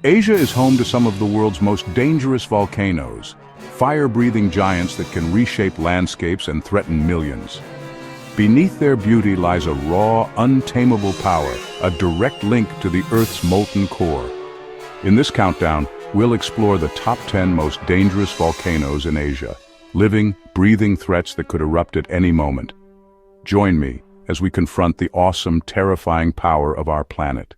Asia is home to some of the world's most dangerous volcanoes, fire-breathing giants that can reshape landscapes and threaten millions. Beneath their beauty lies a raw, untamable power, a direct link to the Earth's molten core. In this countdown, we'll explore the top 10 most dangerous volcanoes in Asia, living, breathing threats that could erupt at any moment. Join me as we confront the awesome, terrifying power of our planet.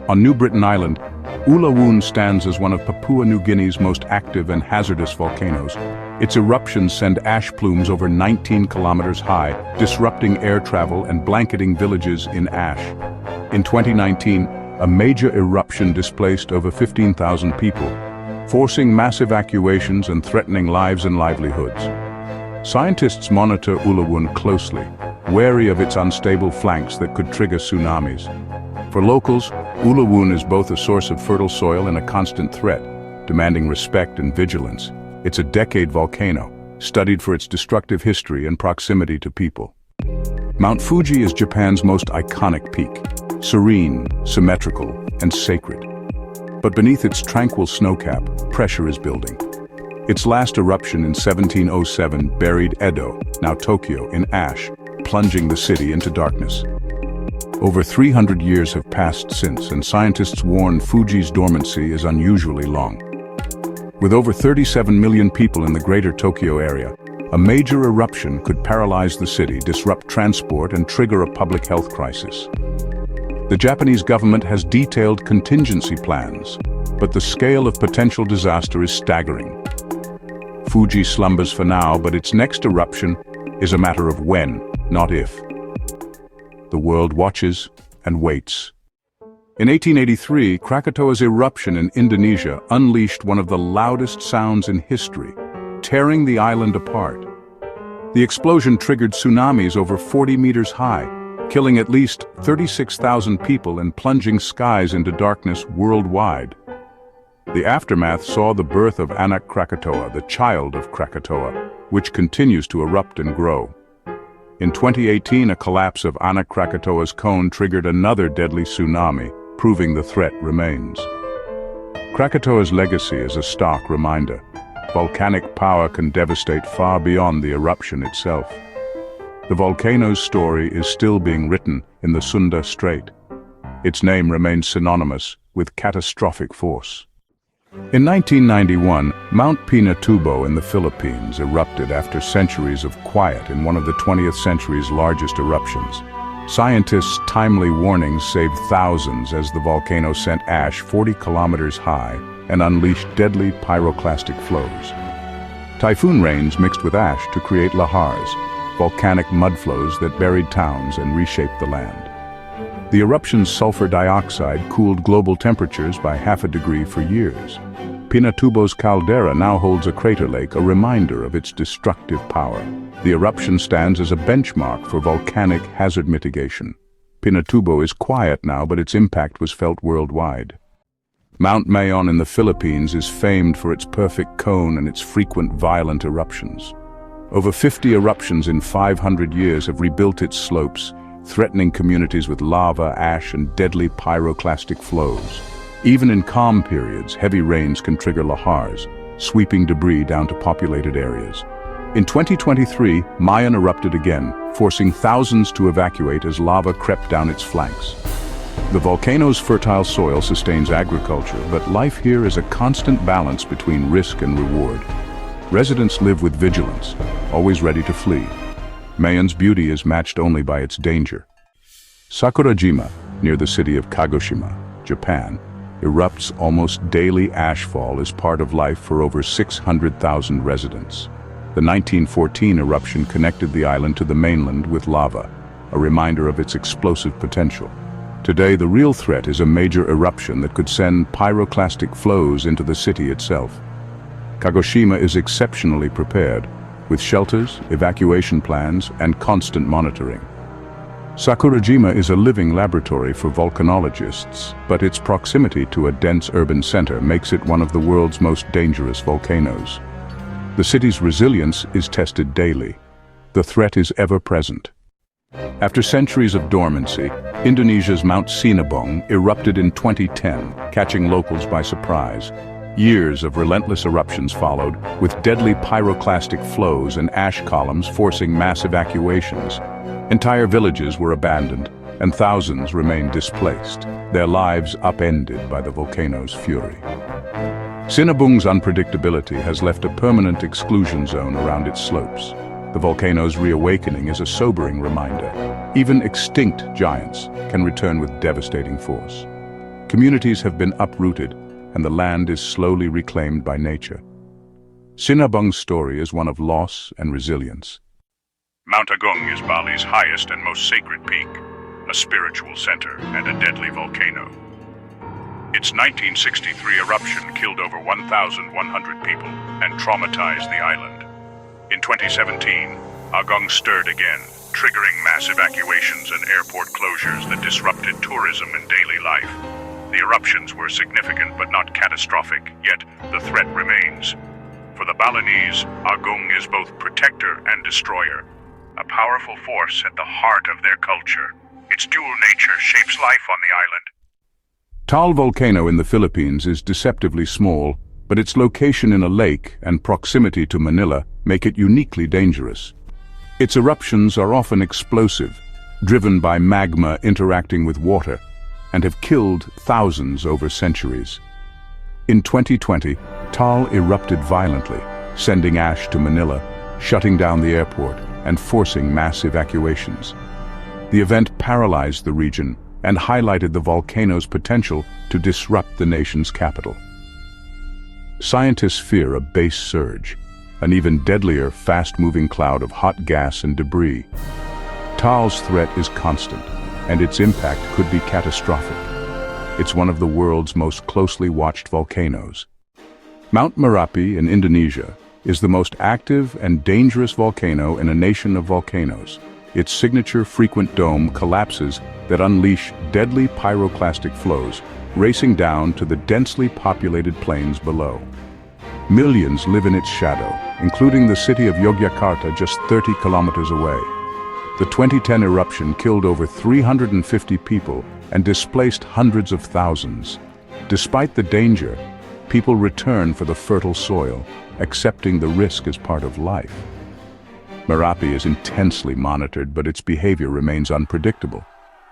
On New Britain Island, Ulawun stands as one of Papua New Guinea's most active and hazardous volcanoes. Its eruptions send ash plumes over 19 kilometers high, disrupting air travel and blanketing villages in ash. In 2019, a major eruption displaced over 15,000 people, forcing mass evacuations and threatening lives and livelihoods. Scientists monitor Ulawun closely, wary of its unstable flanks that could trigger tsunamis. For locals, Ulawun is both a source of fertile soil and a constant threat, demanding respect and vigilance. It's a decade volcano, studied for its destructive history and proximity to people. Mount Fuji is Japan's most iconic peak, serene, symmetrical, and sacred. But beneath its tranquil snowcap, pressure is building. Its last eruption in 1707 buried Edo, now Tokyo, in ash, plunging the city into darkness. Over 300 years have passed since, and scientists warn Fuji's dormancy is unusually long. With over 37 million people in the greater Tokyo area, a major eruption could paralyze the city, disrupt transport, and trigger a public health crisis. The Japanese government has detailed contingency plans, but the scale of potential disaster is staggering. Fuji slumbers for now, but its next eruption is a matter of when, not if. The world watches and waits. In 1883, Krakatoa's eruption in Indonesia unleashed one of the loudest sounds in history, tearing the island apart. The explosion triggered tsunamis over 40 meters high, killing at least 36,000 people and plunging skies into darkness worldwide. The aftermath saw the birth of Anak Krakatoa, the child of Krakatoa, which continues to erupt and grow. In 2018, a collapse of Anak Krakatoa's cone triggered another deadly tsunami, proving the threat remains. Krakatoa's legacy is a stark reminder. Volcanic power can devastate far beyond the eruption itself. The volcano's story is still being written in the Sunda Strait. Its name remains synonymous with catastrophic force. In 1991, Mount Pinatubo in the Philippines erupted after centuries of quiet in one of the 20th century's largest eruptions. Scientists' timely warnings saved thousands as the volcano sent ash 40 kilometers high and unleashed deadly pyroclastic flows. Typhoon rains mixed with ash to create lahars, volcanic mudflows that buried towns and reshaped the land. The eruption's sulfur dioxide cooled global temperatures by half a degree for years. Pinatubo's caldera now holds a crater lake, a reminder of its destructive power. The eruption stands as a benchmark for volcanic hazard mitigation. Pinatubo is quiet now, but its impact was felt worldwide. Mount Mayon in the Philippines is famed for its perfect cone and its frequent violent eruptions. Over 50 eruptions in 500 years have rebuilt its slopes, threatening communities with lava, ash, and deadly pyroclastic flows. Even in calm periods, heavy rains can trigger lahars, sweeping debris down to populated areas. In 2023, Mayon erupted again, forcing thousands to evacuate as lava crept down its flanks. The volcano's fertile soil sustains agriculture, but life here is a constant balance between risk and reward. Residents live with vigilance, always ready to flee. Mayon's beauty is matched only by its danger. Sakurajima, near the city of Kagoshima, Japan, erupts almost daily. Ashfall is part of life for over 600,000 residents. The 1914 eruption connected the island to the mainland with lava, a reminder of its explosive potential. Today, the real threat is a major eruption that could send pyroclastic flows into the city itself. Kagoshima is exceptionally prepared, with shelters, evacuation plans, and constant monitoring. Sakurajima is a living laboratory for volcanologists, but its proximity to a dense urban center makes it one of the world's most dangerous volcanoes. The city's resilience is tested daily. The threat is ever present. After centuries of dormancy, Indonesia's Mount Sinabung erupted in 2010, catching locals by surprise. Years of relentless eruptions followed, with deadly pyroclastic flows and ash columns forcing mass evacuations. Entire villages were abandoned, and thousands remained displaced, their lives upended by the volcano's fury. Sinabung's unpredictability has left a permanent exclusion zone around its slopes. The volcano's reawakening is a sobering reminder. Even extinct giants can return with devastating force. Communities have been uprooted, and the land is slowly reclaimed by nature. Sinabung's story is one of loss and resilience. Mount Agung is Bali's highest and most sacred peak, a spiritual center and a deadly volcano. Its 1963 eruption killed over 1,100 people and traumatized the island. In 2017, Agung stirred again, triggering mass evacuations and airport closures that disrupted tourism and daily life. The eruptions were significant but not catastrophic, yet the threat remains. For the Balinese, Agung is both protector and destroyer, a powerful force at the heart of their culture. Its dual nature shapes life on the island. Taal volcano in the Philippines is deceptively small, but its location in a lake and proximity to Manila make it uniquely dangerous. Its eruptions are often explosive, driven by magma interacting with water, and have killed thousands over centuries. In 2020, Taal erupted violently, sending ash to Manila, shutting down the airport, and forcing mass evacuations. The event paralyzed the region and highlighted the volcano's potential to disrupt the nation's capital. Scientists fear a base surge, an even deadlier, fast-moving cloud of hot gas and debris. Taal's threat is constant, and its impact could be catastrophic. It's one of the world's most closely watched volcanoes. Mount Merapi in Indonesia is the most active and dangerous volcano in a nation of volcanoes. Its signature frequent dome collapses that unleash deadly pyroclastic flows, racing down to the densely populated plains below. Millions live in its shadow, including the city of Yogyakarta just 30 kilometers away. The 2010 eruption killed over 350 people and displaced hundreds of thousands. Despite the danger, people return for the fertile soil, accepting the risk as part of life. Merapi is intensely monitored, but its behavior remains unpredictable.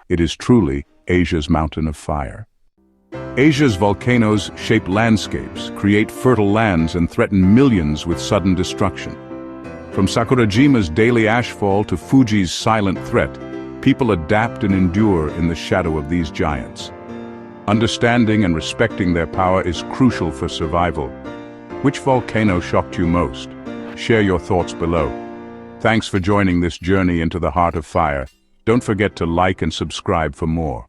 It is truly Asia's mountain of fire. Asia's volcanoes shape landscapes, create fertile lands, and threaten millions with sudden destruction. From Sakurajima's daily ashfall to Fuji's silent threat, people adapt and endure in the shadow of these giants. Understanding and respecting their power is crucial for survival. Which volcano shocked you most? Share your thoughts below. Thanks for joining this journey into the heart of fire. Don't forget to like and subscribe for more.